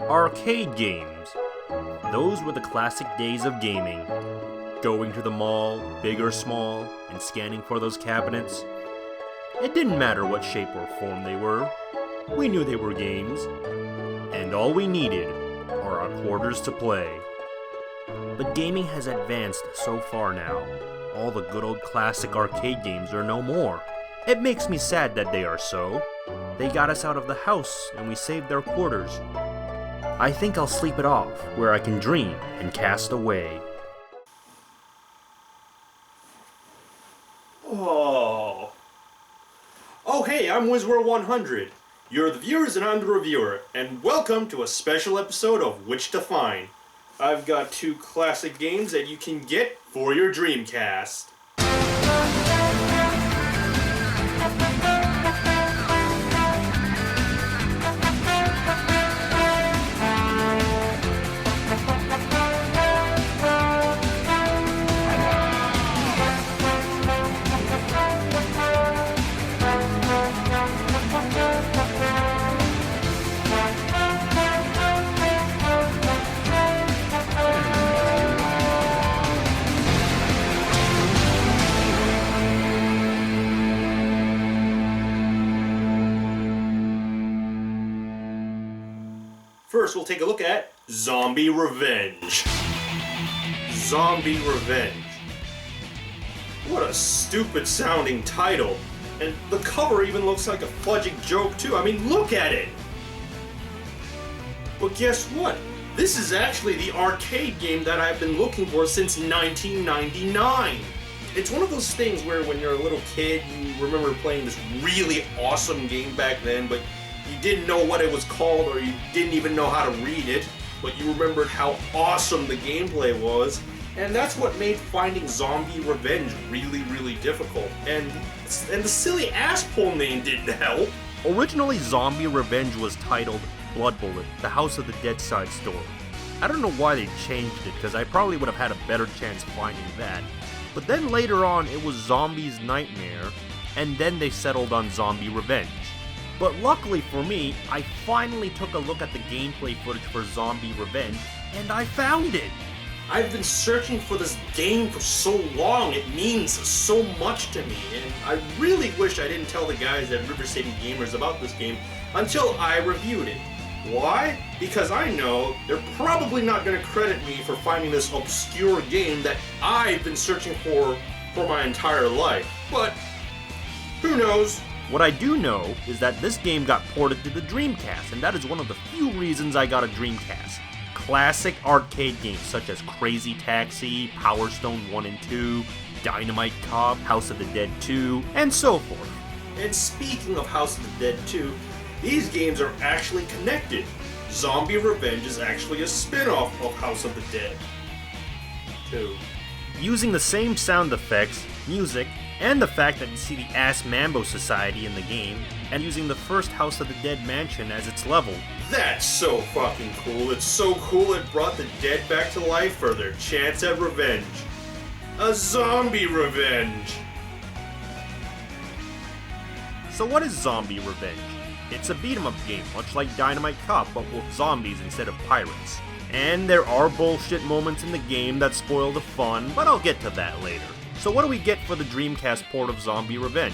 Arcade games. Those were the classic days of gaming. Going to the mall, big or small, and scanning for those cabinets. It didn't matter what shape or form they were. We knew they were games. And all we needed are our quarters to play. But gaming has advanced so far now. All the good old classic arcade games are no more. It makes me sad that they are so. They got us out of the house and we saved their quarters. I think I'll sleep it off where I can dream and cast away. Oh. Oh hey, I'm WizWorld100. You're the viewers and I'm the reviewer, and welcome to a special episode of Which to Find. I've got two classic games that you can get for your Dreamcast. First, we'll take a look at Zombie Revenge. Zombie Revenge. What a stupid sounding title. And the cover even looks like a fudging joke too. I mean, look at it. But guess what? This is actually the arcade game that I've been looking for since 1999. It's one of those things where when you're a little kid, you remember playing this really awesome game back then, but you didn't know what it was called or you didn't even know how to read it, but you remembered how awesome the gameplay was. And that's what made finding Zombie Revenge really, really difficult. And the silly asshole name didn't help. Originally, Zombie Revenge was titled Blood Bullet, The House of the Dead Side Story. I don't know why they changed it, because I probably would have had a better chance finding that. But then later on, it was Zombie's Nightmare, and then they settled on Zombie Revenge. But luckily for me, I finally took a look at the gameplay footage for Zombie Revenge, and I found it! I've been searching for this game for so long, it means so much to me, and I really wish I didn't tell the guys at River City Gamers about this game until I reviewed it. Why? Because I know they're probably not going to credit me for finding this obscure game that I've been searching for my entire life. But, who knows? What I do know is that this game got ported to the Dreamcast, and that is one of the few reasons I got a Dreamcast. Classic arcade games such as Crazy Taxi, Power Stone 1 and 2, Dynamite Cop, House of the Dead 2, and so forth. And speaking of House of the Dead 2, these games are actually connected. Zombie Revenge is actually a spin-off of House of the Dead 2. Using the same sound effects, music, and the fact that you see the Ass Mambo Society in the game, and using the first House of the Dead mansion as its level. That's so fucking cool. It's so cool it brought the dead back to life for their chance at revenge. A zombie revenge! So what is Zombie Revenge? It's a beat-em-up game, much like Dynamite Cop, but with zombies instead of pirates. And there are bullshit moments in the game that spoil the fun, but I'll get to that later. So what do we get for the Dreamcast port of Zombie Revenge?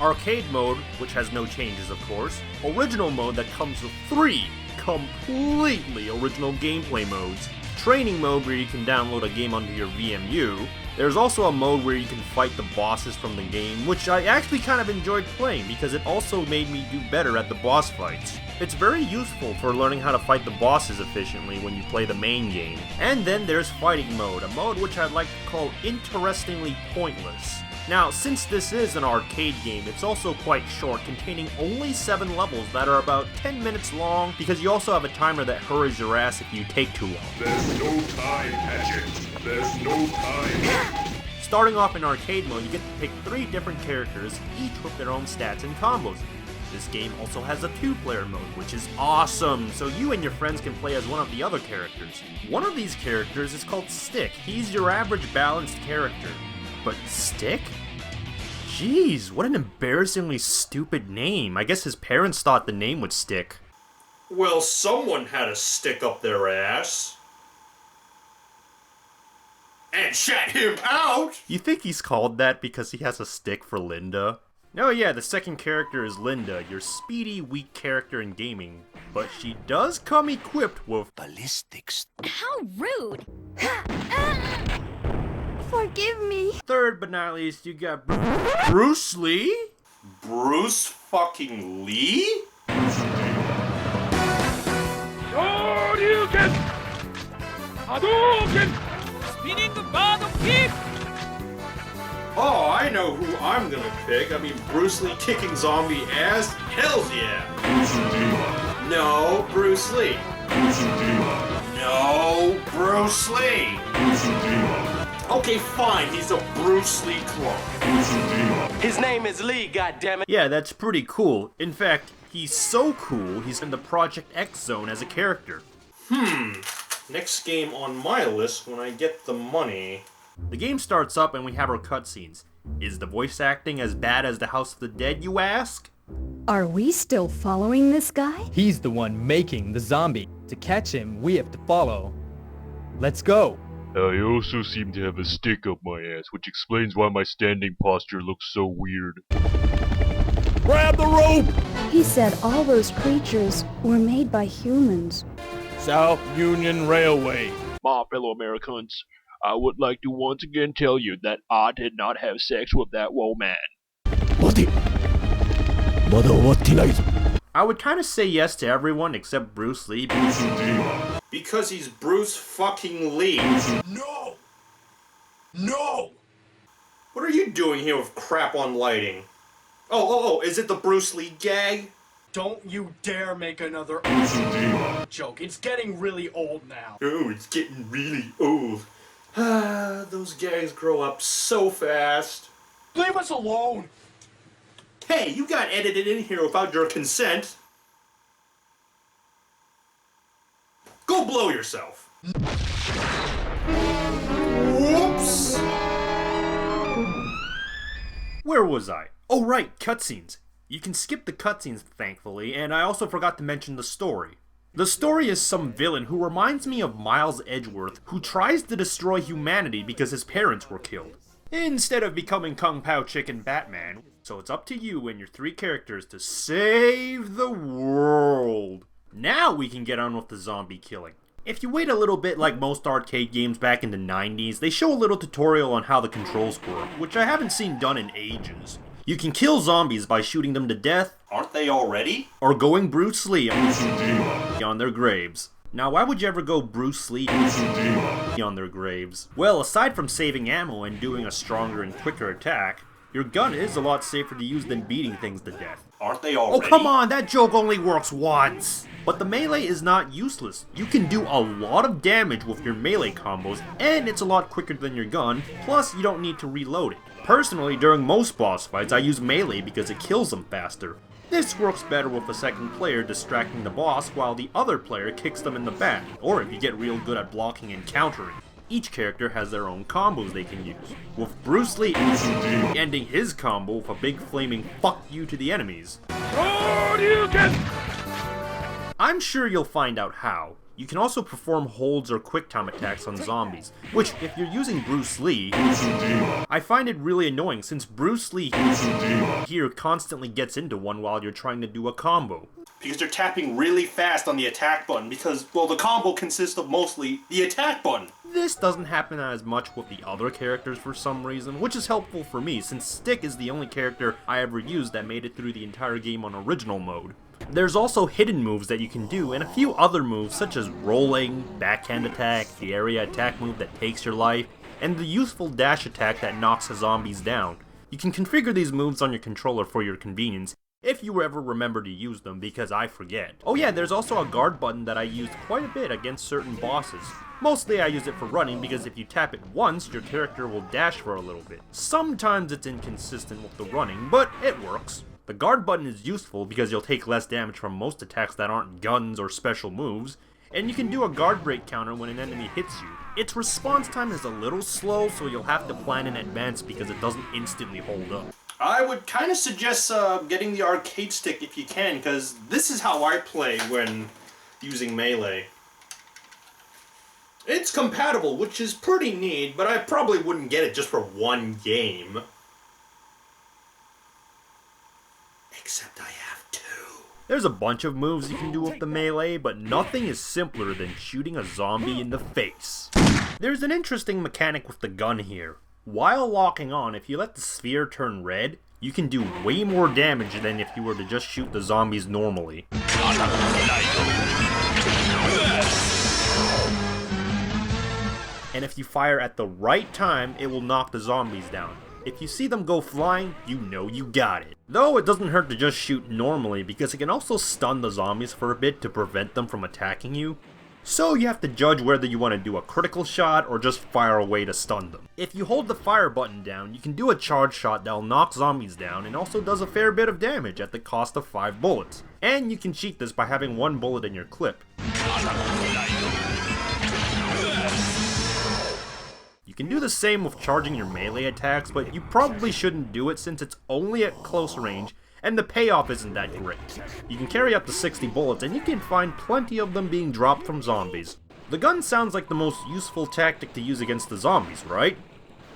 Arcade mode, which has no changes of course. Original mode that comes with 3 completely original gameplay modes. Training mode where you can download a game onto your VMU. There's also a mode where you can fight the bosses from the game, which I actually kind of enjoyed playing because it also made me do better at the boss fights. It's very useful for learning how to fight the bosses efficiently when you play the main game. And then there's fighting mode, a mode which I'd like to call interestingly pointless. Now, since this is an arcade game, it's also quite short, containing only 7 levels that are about 10 minutes long, because you also have a timer that hurries your ass if you take too long. There's no time, Hatchet. There's no time. Starting off in arcade mode, you get to pick 3 different characters, each with their own stats and combos. This game also has a 2-player mode, which is awesome, so you and your friends can play as one of the other characters. One of these characters is called Stick. He's your average balanced character. But Stick? Jeez, what an embarrassingly stupid name. I guess his parents thought the name would stick. Well, someone had to stick up their ass. And shut him out! You think he's called that because he has a stick for Linda? Oh yeah, the second character is Linda, your speedy, weak character in gaming. But she does come equipped with ballistics. How rude! Forgive me. Third but not least, you got Bruce Lee? Bruce fucking Lee? Hadouken! Hadouken! Spinning the bar of kick! Oh, I know who I'm gonna pick. I mean, Bruce Lee kicking zombie ass? Hells yeah! No, Bruce Lee. No, Bruce Lee. Okay, fine, he's a Bruce Lee clone. His name is Lee, goddammit. Yeah, that's pretty cool. In fact, he's so cool, he's in the Project X zone as a character. Next game on my list when I get the money. The game starts up and we have our cutscenes. Is the voice acting as bad as the House of the Dead, you ask? Are we still following this guy? He's the one making the zombie. To catch him, we have to follow. Let's go. I also seem to have a stick up my ass, which explains why my standing posture looks so weird. Grab the rope! He said all those creatures were made by humans. South Union Railway. My fellow Americans, I would like to once again tell you that I did not have sex with that woman. I would kind of say yes to everyone except Bruce Lee. Because he's Bruce fucking Lee. No! No! What are you doing here with crap on lighting? Oh, is it the Bruce Lee gag? Don't you dare make another joke. It's getting really old now. Oh, it's getting really old. Those gags grow up so fast. Leave us alone. Hey, you got edited in here without your consent. Go blow yourself. Whoops. Where was I? Oh right, cutscenes. You can skip the cutscenes, thankfully, and I also forgot to mention the story. The story is some villain who reminds me of Miles Edgeworth, who tries to destroy humanity because his parents were killed, instead of becoming Kung Pao Chicken Batman. So it's up to you and your three characters to save the world. Now we can get on with the zombie killing. If you wait a little bit, like most arcade games back in the 90s, they show a little tutorial on how the controls work, which I haven't seen done in ages. You can kill zombies by shooting them to death, Aren't they already? or going Bruce Lee on their graves. Now why would you ever go Bruce Lee on their graves? Well, aside from saving ammo and doing a stronger and quicker attack, your gun is a lot safer to use than beating things to death. Aren't they Oh already? come on, that joke only works once! But the melee is not useless. You can do a lot of damage with your melee combos, and it's a lot quicker than your gun, plus you don't need to reload it. Personally, during most boss fights, I use melee because it kills them faster. This works better with the second player distracting the boss while the other player kicks them in the back, or if you get real good at blocking and countering. Each character has their own combos they can use, with Bruce Lee ending his combo with a big flaming fuck you to the enemies. I'm sure you'll find out how. You can also perform holds or quick time attacks on zombies, which, if you're using Bruce Lee, I find it really annoying since Bruce Lee here constantly gets into one while you're trying to do a combo. Because they're tapping really fast on the attack button because, well, the combo consists of mostly the attack button. This doesn't happen as much with the other characters for some reason, which is helpful for me since Stick is the only character I ever used that made it through the entire game on original mode. There's also hidden moves that you can do, and a few other moves such as rolling, backhand attack, the area attack move that takes your life, and the useful dash attack that knocks the zombies down. You can configure these moves on your controller for your convenience, if you ever remember to use them, because I forget. Oh yeah, there's also a guard button that I used quite a bit against certain bosses. Mostly I use it for running because if you tap it once, your character will dash for a little bit. Sometimes it's inconsistent with the running, but it works. The guard button is useful because you'll take less damage from most attacks that aren't guns or special moves, and you can do a guard break counter when an enemy hits you. Its response time is a little slow, so you'll have to plan in advance because it doesn't instantly hold up. I would kind of suggest getting the arcade stick if you can, because this is how I play when using Melee. It's compatible, which is pretty neat, but I probably wouldn't get it just for one game. Except I have two. There's a bunch of moves you can do with the Melee, but nothing is simpler than shooting a zombie in the face. There's an interesting mechanic with the gun here. While locking on, if you let the sphere turn red, you can do way more damage than if you were to just shoot the zombies normally. And if you fire at the right time, it will knock the zombies down. If you see them go flying, you know you got it. Though it doesn't hurt to just shoot normally, because it can also stun the zombies for a bit to prevent them from attacking you. So you have to judge whether you want to do a critical shot or just fire away to stun them. If you hold the fire button down, you can do a charge shot that'll knock zombies down and also does a fair bit of damage at the cost of 5 bullets. And you can cheat this by having 1 bullet in your clip. You can do the same with charging your melee attacks, but you probably shouldn't do it since it's only at close range and the payoff isn't that great. You can carry up to 60 bullets and you can find plenty of them being dropped from zombies. The gun sounds like the most useful tactic to use against the zombies, right?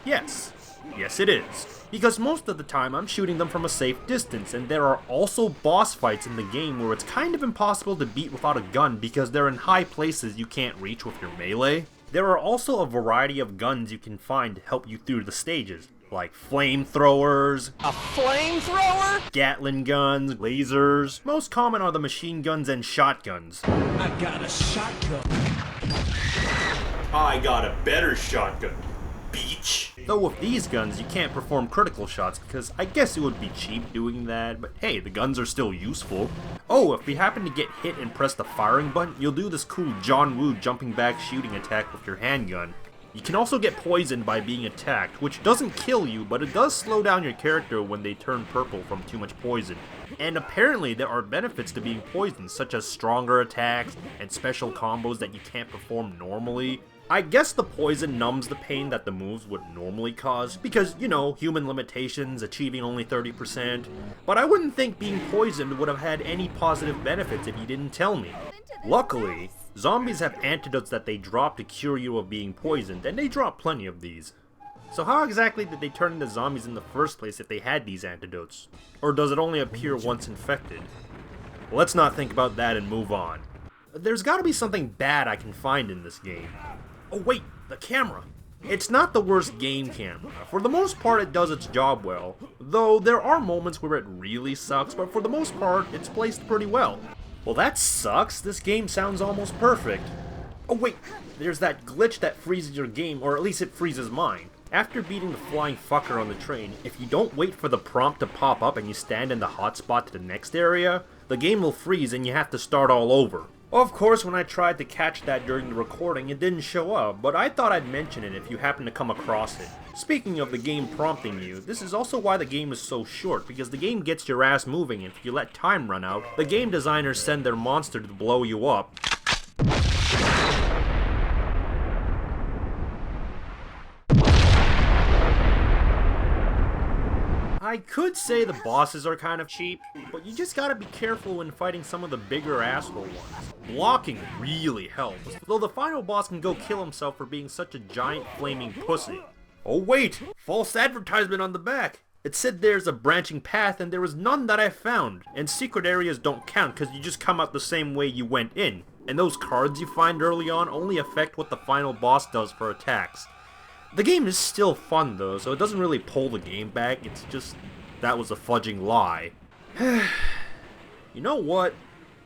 Yes. Yes it is. Because most of the time I'm shooting them from a safe distance, and there are also boss fights in the game where it's kind of impossible to beat without a gun because they're in high places you can't reach with your melee. There are also a variety of guns you can find to help you through the stages, like flamethrowers, A flamethrower? Gatling guns, lasers. Most common are the machine guns and shotguns. I got a shotgun. I got a better shotgun, beach. Though with these guns you can't perform critical shots because I guess it would be cheap doing that, but hey, the guns are still useful. Oh, if you happen to get hit and press the firing button, you'll do this cool John Woo jumping back shooting attack with your handgun. You can also get poisoned by being attacked, which doesn't kill you, but it does slow down your character when they turn purple from too much poison. And apparently there are benefits to being poisoned, such as stronger attacks and special combos that you can't perform normally. I guess the poison numbs the pain that the moves would normally cause, because, you know, human limitations, achieving only 30%. But I wouldn't think being poisoned would have had any positive benefits if you didn't tell me. Luckily, zombies have antidotes that they drop to cure you of being poisoned, and they drop plenty of these. So how exactly did they turn into zombies in the first place if they had these antidotes? Or does it only appear once infected? Let's not think about that and move on. There's gotta be something bad I can find in this game. Oh wait, the camera. It's not the worst game camera. For the most part it does its job well, though there are moments where it really sucks, but for the most part it's placed pretty well. Well that sucks, this game sounds almost perfect. Oh wait, there's that glitch that freezes your game, or at least it freezes mine. After beating the flying fucker on the train, if you don't wait for the prompt to pop up and you stand in the hotspot to the next area, the game will freeze and you have to start all over. Of course, when I tried to catch that during the recording, it didn't show up, but I thought I'd mention it if you happen to come across it. Speaking of the game prompting you, this is also why the game is so short, because the game gets your ass moving, and if you let time run out, the game designers send their monster to blow you up. I could say the bosses are kind of cheap, but you just gotta be careful when fighting some of the bigger asshole ones. Blocking really helps, though the final boss can go kill himself for being such a giant flaming pussy. Oh wait, false advertisement on the back. It said there's a branching path and there was none that I found, and secret areas don't count because you just come out the same way you went in, and those cards you find early on only affect what the final boss does for attacks. The game is still fun though, so it doesn't really pull the game back, it's just, that was a fudging lie. You know what?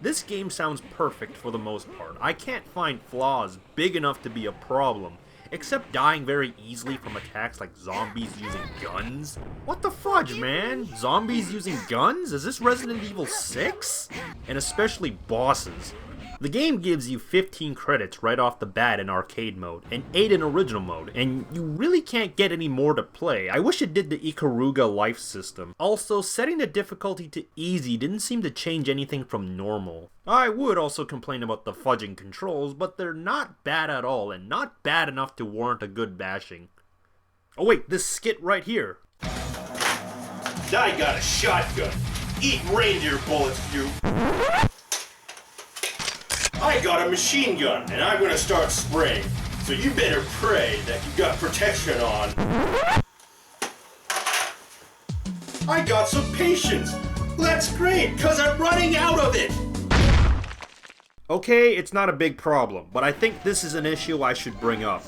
This game sounds perfect for the most part. I can't find flaws big enough to be a problem, except dying very easily from attacks like zombies using guns. What the fudge, man? Zombies using guns? Is this Resident Evil 6? And especially bosses. The game gives you 15 credits right off the bat in arcade mode, and 8 in original mode, and you really can't get any more to play. I wish it did the Ikaruga life system. Also, setting the difficulty to easy didn't seem to change anything from normal. I would also complain about the fudging controls, but they're not bad at all, and not bad enough to warrant a good bashing. Oh wait, this skit right here. I got a shotgun. Eat reindeer bullets, you. I got a machine gun, and I'm gonna start spraying. So you better pray that you got protection on. I got some patience. That's great, cause I'm running out of it. Okay, it's not a big problem, but I think this is an issue I should bring up.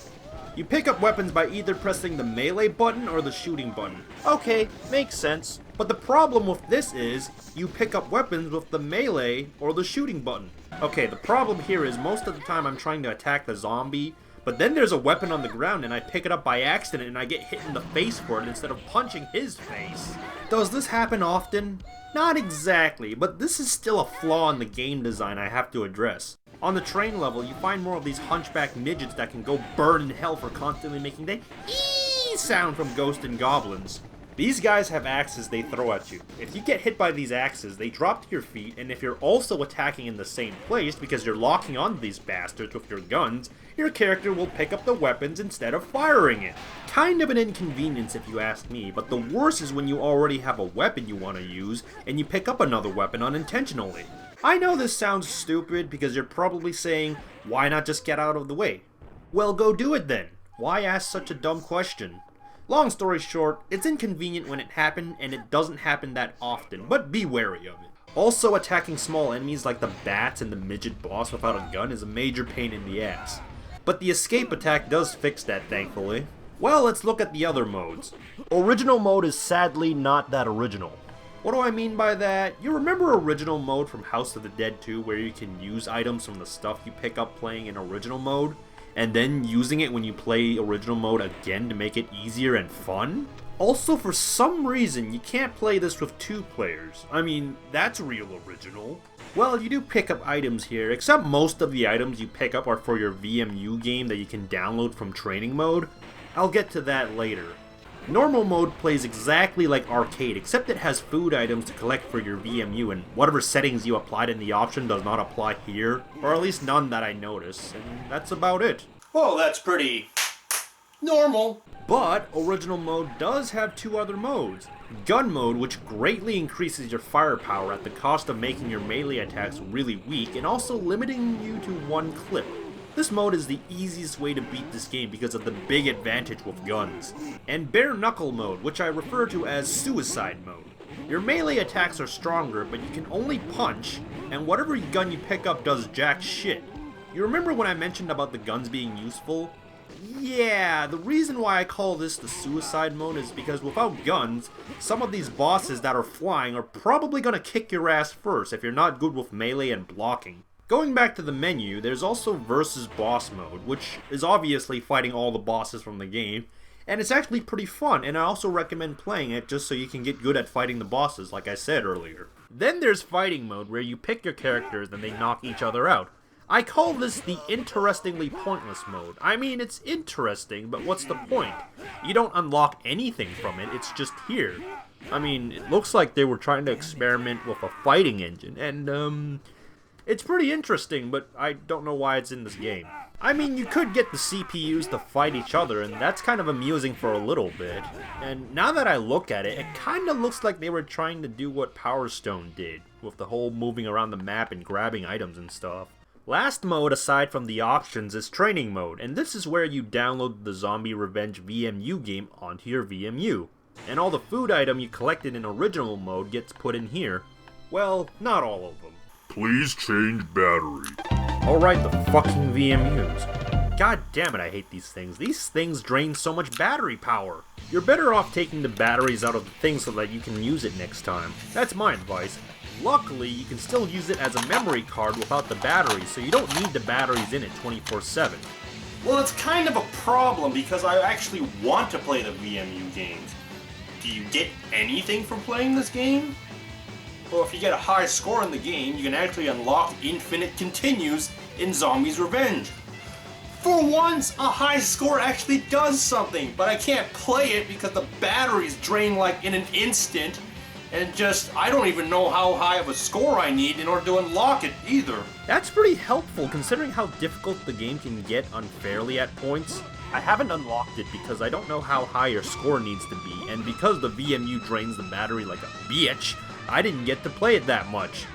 You pick up weapons by either pressing the melee button or the shooting button. Okay, makes sense. But the problem with this is, you pick up weapons with the melee or the shooting button. Okay, the problem here is most of the time I'm trying to attack the zombie, but then there's a weapon on the ground and I pick it up by accident and I get hit in the face for it instead of punching his face. Does this happen often? Not exactly, but this is still a flaw in the game design I have to address. On the train level, you find more of these hunchback midgets that can go burn in hell for constantly making the eee sound from ghosts and goblins. These guys have axes they throw at you. If you get hit by these axes, they drop to your feet, and if you're also attacking in the same place because you're locking onto these bastards with your guns, your character will pick up the weapons instead of firing it. Kind of an inconvenience if you ask me, but the worst is when you already have a weapon you want to use, and you pick up another weapon unintentionally. I know this sounds stupid because you're probably saying, why not just get out of the way? Well, go do it then. Why ask such a dumb question? Long story short, it's inconvenient when it happened, and it doesn't happen that often, but be wary of it. Also, attacking small enemies like the bats and the midget boss without a gun is a major pain in the ass. But the escape attack does fix that, thankfully. Well, let's look at the other modes. Original mode is sadly not that original. What do I mean by that? You remember original mode from House of the Dead 2 where you can use items from the stuff you pick up playing in original mode, and then using it when you play original mode again to make it easier and fun? Also, for some reason, you can't play this with 2 players. I mean, that's real original. Well, you do pick up items here, except most of the items you pick up are for your VMU game that you can download from training mode. I'll get to that later. Normal mode plays exactly like arcade, except it has food items to collect for your VMU, and whatever settings you applied in the option does not apply here, or at least none that I notice, and that's about it. Well, that's pretty normal. But original mode does have 2 other modes. Gun mode, which greatly increases your firepower at the cost of making your melee attacks really weak, and also limiting you to 1 clip. This mode is the easiest way to beat this game because of the big advantage with guns. And bare knuckle mode, which I refer to as suicide mode. Your melee attacks are stronger, but you can only punch, and whatever gun you pick up does jack shit. You remember when I mentioned about the guns being useful? Yeah, the reason why I call this the suicide mode is because without guns, some of these bosses that are flying are probably gonna kick your ass first if you're not good with melee and blocking. Going back to the menu, there's also versus boss mode, which is obviously fighting all the bosses from the game, and it's actually pretty fun, and I also recommend playing it just so you can get good at fighting the bosses, like I said earlier. Then there's fighting mode, where you pick your characters and they knock each other out. I call this the interestingly pointless mode. I mean, it's interesting, but what's the point? You don't unlock anything from it, it's just here. I mean, it looks like they were trying to experiment with a fighting engine, and it's pretty interesting, but I don't know why it's in this game. I mean, you could get the CPUs to fight each other, and that's kind of amusing for a little bit. And now that I look at it, it kinda looks like they were trying to do what Power Stone did, with the whole moving around the map and grabbing items and stuff. Last mode aside from the options is training mode, and this is where you download the Zombie Revenge VMU game onto your VMU. And all the food item you collected in original mode gets put in here. Well, not all of them. Please change battery. Alright, the fucking VMUs. God damn it, I hate these things. These things drain so much battery power. You're better off taking the batteries out of the thing so that you can use it next time. That's my advice. Luckily, you can still use it as a memory card without the batteries, so you don't need the batteries in it 24/7. Well, it's kind of a problem because I actually want to play the VMU games. Do you get anything from playing this game? Well, if you get a high score in the game, you can actually unlock infinite continues in Zombie's Revenge. For once, a high score actually does something, but I can't play it because the batteries drain like in an instant, and I don't even know how high of a score I need in order to unlock it either. That's pretty helpful considering how difficult the game can get unfairly at points. I haven't unlocked it because I don't know how high your score needs to be, and because the VMU drains the battery like a bitch, I didn't get to play it that much.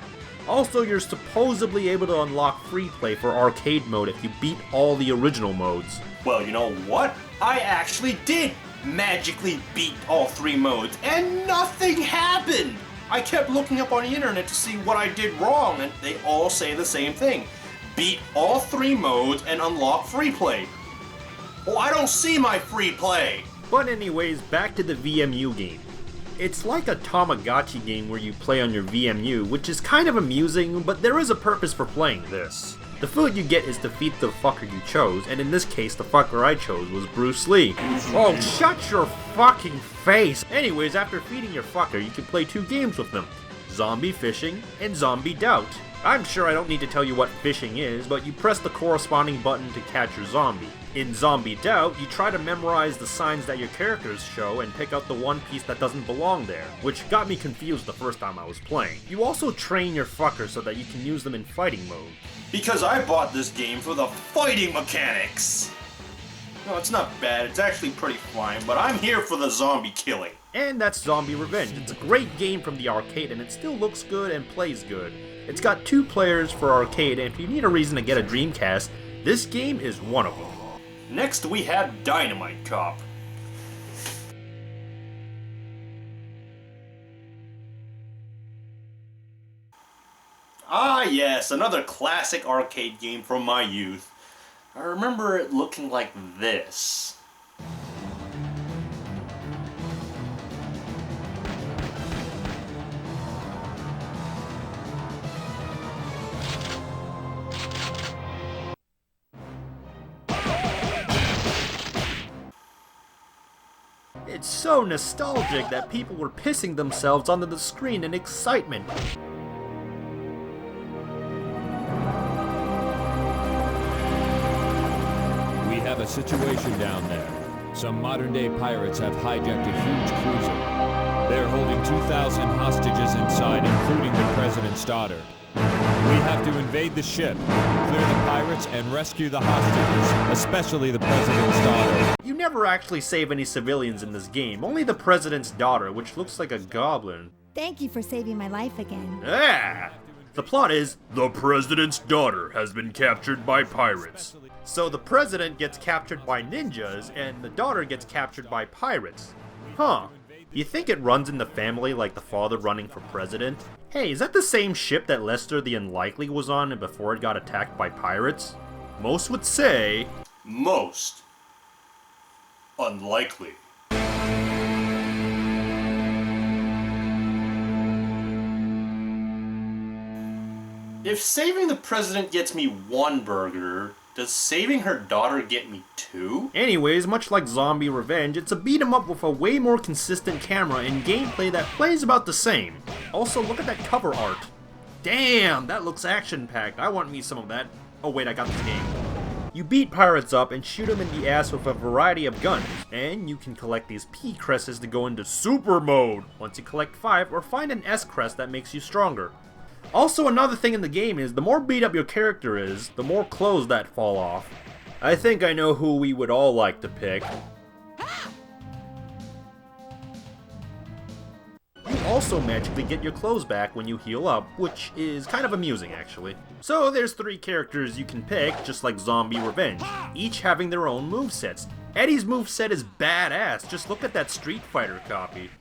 Also, you're supposedly able to unlock free play for arcade mode if you beat all the original modes. Well, you know what? I actually did magically beat all 3 modes, and nothing happened! I kept looking up on the internet to see what I did wrong, and they all say the same thing. Beat all 3 modes and unlock free play. Well, I don't see my free play! But anyways, back to the VMU game. It's like a Tamagotchi game where you play on your VMU, which is kind of amusing, but there is a purpose for playing this. The food you get is to feed the fucker you chose, and in this case, the fucker I chose was Bruce Lee. Oh, shut your fucking face! Anyways, after feeding your fucker, you can play 2 games with them. Zombie Fishing and Zombie Doubt. I'm sure I don't need to tell you what fishing is, but you press the corresponding button to catch your zombie. In Zombie Doubt, you try to memorize the signs that your characters show and pick out the one piece that doesn't belong there, which got me confused the first time I was playing. You also train your fucker so that you can use them in fighting mode. Because I bought this game for the fighting mechanics! No, it's not bad, it's actually pretty fine, but I'm here for the zombie killing. And that's Zombie Revenge. It's a great game from the arcade and it still looks good and plays good. It's got 2 players for arcade, and if you need a reason to get a Dreamcast, this game is one of them. Next we have Dynamite Cop. Ah yes, another classic arcade game from my youth. I remember it looking like this. It's so nostalgic that people were pissing themselves onto the screen in excitement. We have a situation down there. Some modern-day pirates have hijacked a huge cruiser. They're holding 2,000 hostages inside, including the president's daughter. We have to invade the ship, clear the pirates, and rescue the hostages, especially the president's daughter. You never actually save any civilians in this game, only the president's daughter, which looks like a goblin. Thank you for saving my life again. Ah! The plot is, The president's daughter has been captured by pirates. so the president gets captured by ninjas, and the daughter gets captured by pirates. Huh. You think it runs in the family like the father running for president? Hey, is that the same ship that Lester the Unlikely was on before it got attacked by pirates? Most would say... Most unlikely. If saving the president gets me 1 burger, does saving her daughter get me 2? Anyways, much like Zombie Revenge, it's a beat 'em up with a way more consistent camera and gameplay that plays about the same. Also, look at that cover art. Damn, that looks action-packed. I want me some of that. Oh wait, I got this game. You beat pirates up and shoot them in the ass with a variety of guns, and you can collect these P crests to go into Super Mode once you collect 5, or find an S crest that makes you stronger. Also, another thing in the game is, the more beat up your character is, the more clothes that fall off. I think I know who we would all like to pick. You also magically get your clothes back when you heal up, which is kind of amusing actually. So there's 3 characters you can pick, just like Zombie Revenge, each having their own movesets. Eddie's moveset is badass, just look at that Street Fighter copy.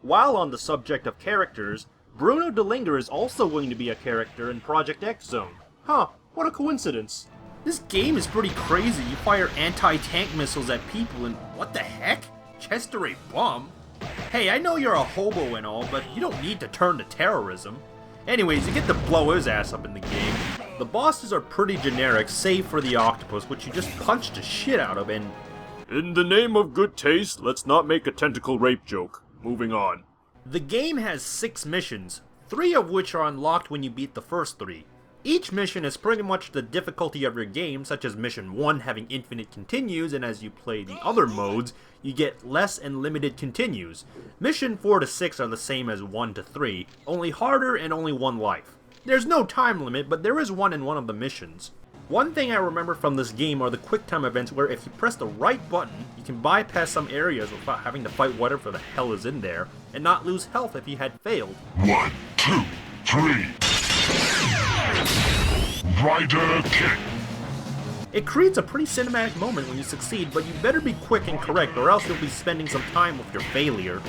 While on the subject of characters, Bruno Delinger is also going to be a character in Project X Zone. Huh, what a coincidence. This game is pretty crazy. You fire anti-tank missiles at people and what the heck? Chester a bum? Hey, I know you're a hobo and all, but you don't need to turn to terrorism. Anyways, you get to blow his ass up in the game. The bosses are pretty generic, save for the octopus, which you just punch the shit out of, and... In the name of good taste, let's not make a tentacle rape joke. Moving on. The game has 6 missions, 3 of which are unlocked when you beat the first 3. Each mission is pretty much the difficulty of your game, such as Mission 1 having infinite continues, and as you play the other modes, you get less and limited continues. Mission 4 to 6 are the same as 1 to 3, only harder and only 1 life. There's no time limit, but there is one in one of the missions. One thing I remember from this game are the quick time events where if you press the right button, you can bypass some areas without having to fight whatever the hell is in there, and not lose health if you had failed. 1, 2, 3. Rider kick. It creates a pretty cinematic moment when you succeed, but you better be quick and correct or else you'll be spending some time with your failure.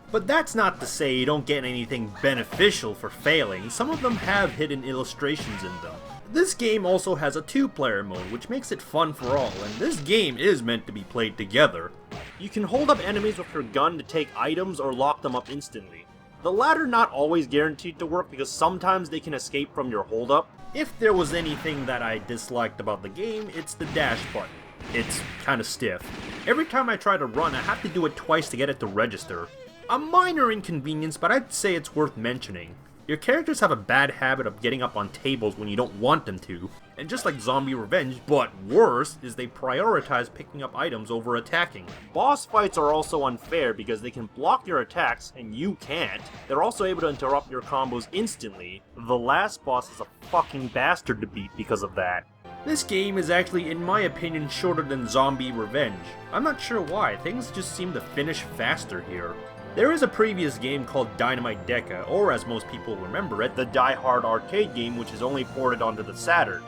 But that's not to say you don't get anything beneficial for failing. Some of them have hidden illustrations in them. This game also has a 2-player mode, which makes it fun for all, and this game is meant to be played together. You can hold up enemies with your gun to take items or lock them up instantly. The latter not always guaranteed to work because sometimes they can escape from your holdup. If there was anything that I disliked about the game, it's the dash button. It's kinda stiff. Every time I try to run, I have to do it twice to get it to register. A minor inconvenience, but I'd say it's worth mentioning. Your characters have a bad habit of getting up on tables when you don't want them to, and just like Zombie Revenge, but worse, is they prioritize picking up items over attacking. Boss fights are also unfair because they can block your attacks, and you can't. They're also able to interrupt your combos instantly. The last boss is a fucking bastard to beat because of that. This game is actually, in my opinion, shorter than Zombie Revenge. I'm not sure why, things just seem to finish faster here. There is a previous game called Dynamite Deca, or as most people remember it, the Die Hard arcade game which is only ported onto the Saturn.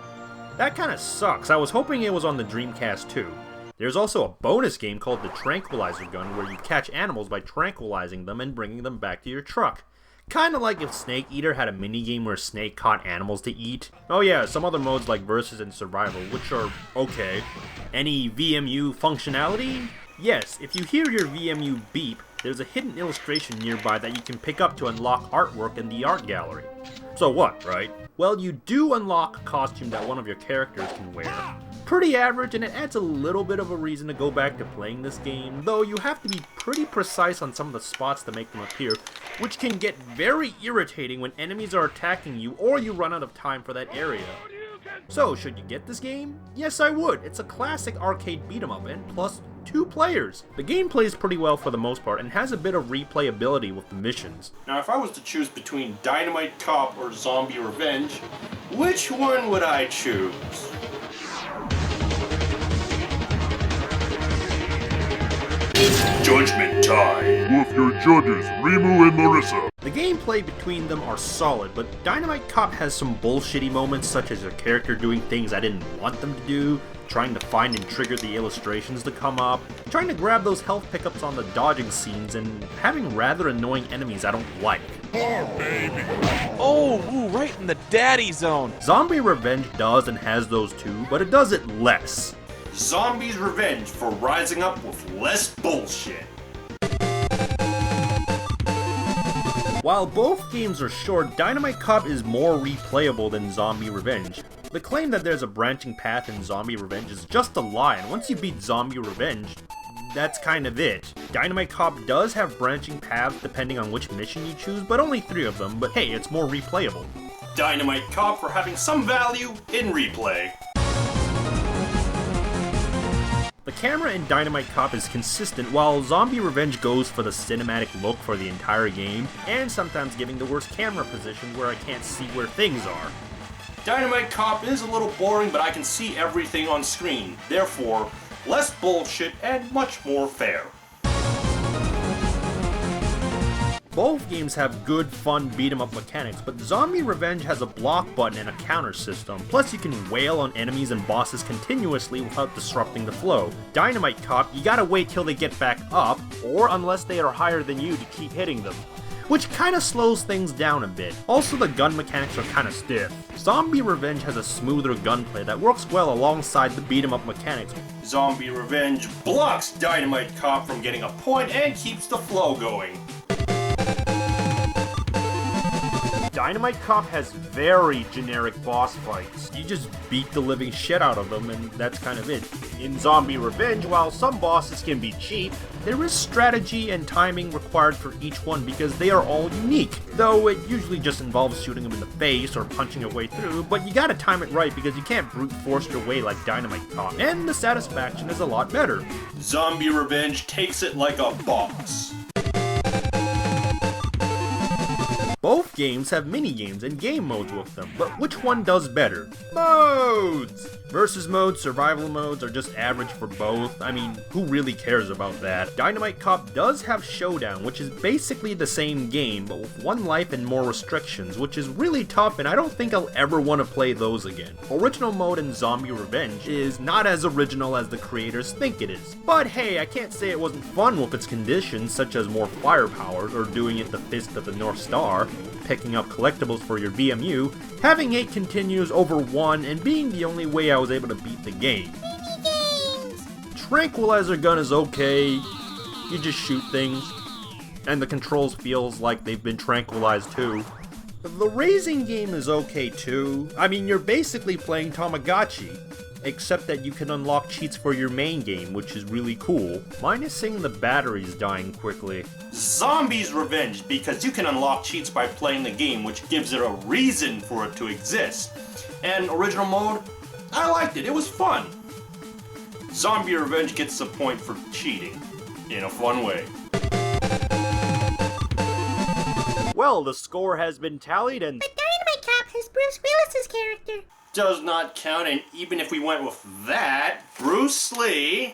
That kinda sucks, I was hoping it was on the Dreamcast too. There's also a bonus game called the Tranquilizer Gun where you catch animals by tranquilizing them and bringing them back to your truck. Kinda like if Snake Eater had a minigame where Snake caught animals to eat. Oh yeah, some other modes like Versus and Survival, which are okay. Any VMU functionality? Yes, if you hear your VMU beep, there's a hidden illustration nearby that you can pick up to unlock artwork in the art gallery. So what, right? Well, you do unlock a costume that one of your characters can wear. Pretty average, and it adds a little bit of a reason to go back to playing this game, though you have to be pretty precise on some of the spots to make them appear, which can get very irritating when enemies are attacking you or you run out of time for that area. So, should you get this game? Yes, I would. It's a classic arcade beat-em-up, and plus 2 players. The game plays pretty well for the most part, and has a bit of replayability with the missions. Now, if I was to choose between Dynamite Cop or Zombie Revenge, which one would I choose? It's judgment time with your judges, Rimu and Marissa. The gameplay between them are solid, but Dynamite Cop has some bullshitty moments such as your character doing things I didn't want them to do, trying to find and trigger the illustrations to come up, trying to grab those health pickups on the dodging scenes, and having rather annoying enemies I don't like. Oh, baby. Oh, ooh, right in the daddy zone. Zombie Revenge does and has those too, but it does it less. Zombie's Revenge for rising up with less bullshit. While both games are short, Dynamite Cop is more replayable than Zombie Revenge. The claim that there's a branching path in Zombie Revenge is just a lie, and once you beat Zombie Revenge, that's kind of it. Dynamite Cop does have branching paths depending on which mission you choose, but only 3 of them, but hey, it's more replayable. Dynamite Cop for having some value in replay. The camera in Dynamite Cop is consistent, while Zombie Revenge goes for the cinematic look for the entire game, and sometimes giving the worst camera position where I can't see where things are. Dynamite Cop is a little boring, but I can see everything on screen. Therefore, less bullshit and much more fair. Both games have good, fun beat-em-up mechanics, but Zombie Revenge has a block button and a counter system, plus you can wail on enemies and bosses continuously without disrupting the flow. Dynamite Cop, you gotta wait till they get back up, or unless they are higher than you to keep hitting them, which kinda slows things down a bit. Also, the gun mechanics are kinda stiff. Zombie Revenge has a smoother gunplay that works well alongside the beat-em-up mechanics. Zombie Revenge blocks Dynamite Cop from getting a point and keeps the flow going. Dynamite Cop has very generic boss fights. You just beat the living shit out of them, and that's kind of it. In Zombie Revenge, while some bosses can be cheap, there is strategy and timing required for each one because they are all unique. Though it usually just involves shooting them in the face or punching your way through, but you gotta time it right because you can't brute force your way like Dynamite Cop, and the satisfaction is a lot better. Zombie Revenge takes it like a boss. Both games have mini-games and game modes with them, but which one does better? Modes! Versus modes, survival modes are just average for both. I mean, who really cares about that? Dynamite Cop does have Showdown, which is basically the same game, but with one life and more restrictions, which is really tough and I don't think I'll ever want to play those again. Original mode in Zombie Revenge is not as original as the creators think it is. But hey, I can't say it wasn't fun with its conditions, such as more firepower, or doing it the Fist of the North Star, picking up collectibles for your VMU, having 8 continues over 1, and being the only way I was able to beat the game. Tranquilizer gun is okay, you just shoot things, and the controls feels like they've been tranquilized too. The raising game is okay too. I mean, you're basically playing Tamagotchi, except that you can unlock cheats for your main game, which is really cool. Minus seeing the batteries dying quickly. Zombies Revenge, because you can unlock cheats by playing the game, which gives it a reason for it to exist. And original mode, I liked it, it was fun. Zombie Revenge gets a point for cheating, in a fun way. Well, the score has been tallied and... But Dynamite Cop has Bruce Willis's character. Does not count, and even if we went with that, Bruce Lee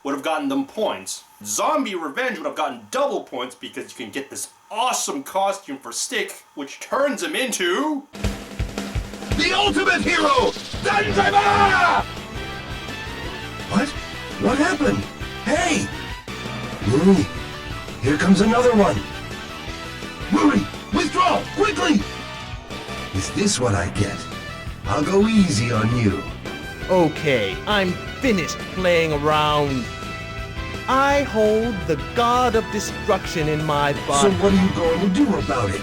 would have gotten them points. Zombie Revenge would have gotten double points because you can get this awesome costume for Stick, which turns him into... The ultimate hero! Dynamite! What? What happened? Hey! Rudy, here comes another one. Rudy, withdraw, quickly! Is this what I get? I'll go easy on you. Okay, I'm finished playing around. I hold the god of destruction in my body. So what are you going to do about it?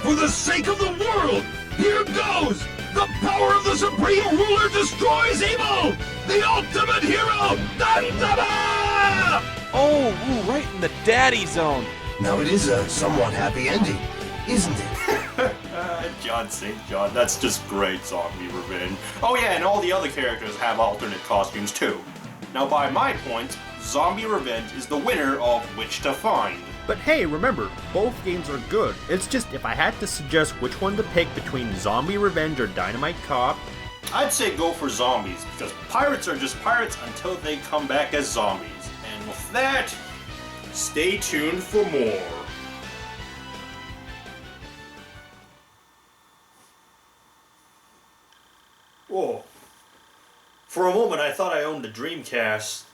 For the sake of the world, here goes! The power of the Supreme Ruler destroys evil! The ultimate hero, Dynamite! Oh, ooh, right in the daddy zone. Now it is a somewhat happy ending, isn't it? John St. John, that's just great, Zombie Revenge. Oh yeah, and all the other characters have alternate costumes too. Now by my point, Zombie Revenge is the winner of Which to Find. But hey, remember, both games are good. It's just, if I had to suggest which one to pick between Zombie Revenge or Dynamite Cop, I'd say go for zombies, because pirates are just pirates until they come back as zombies. And with that, stay tuned for more. Whoa. For a moment I thought I owned a Dreamcast.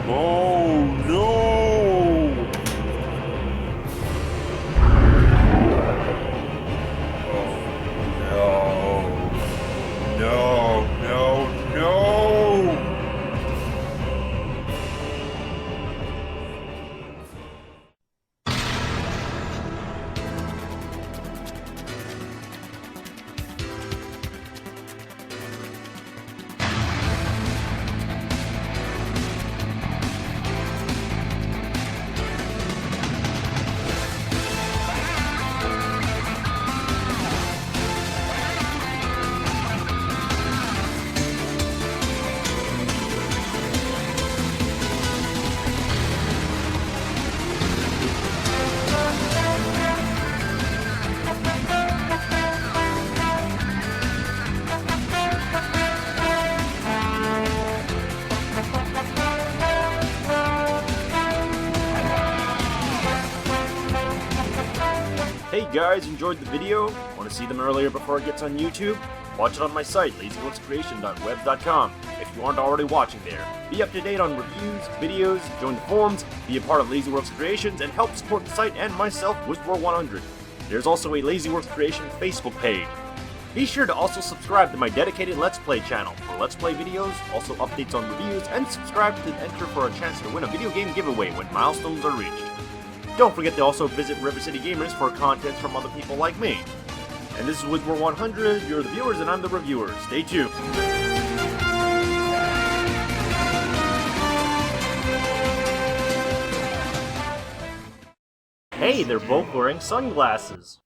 Oh no! No. No, no, no! Hey guys, enjoyed the video? Want to see them earlier before it gets on YouTube? Watch it on my site, lazyworkscreation.web.com, if you aren't already watching there. Be up to date on reviews, videos, join the forums, be a part of LazyWorks Creations, and help support the site and myself, Wizard100. There's also a LazyWorks Creation Facebook page. Be sure to also subscribe to my dedicated Let's Play channel for Let's Play videos, also updates on reviews, and subscribe to enter for a chance to win a video game giveaway when milestones are reached. Don't forget to also visit River City Gamers for content from other people like me. And this is Wizard100, you're the viewers and I'm the reviewer. Stay tuned. Hey, they're both wearing sunglasses.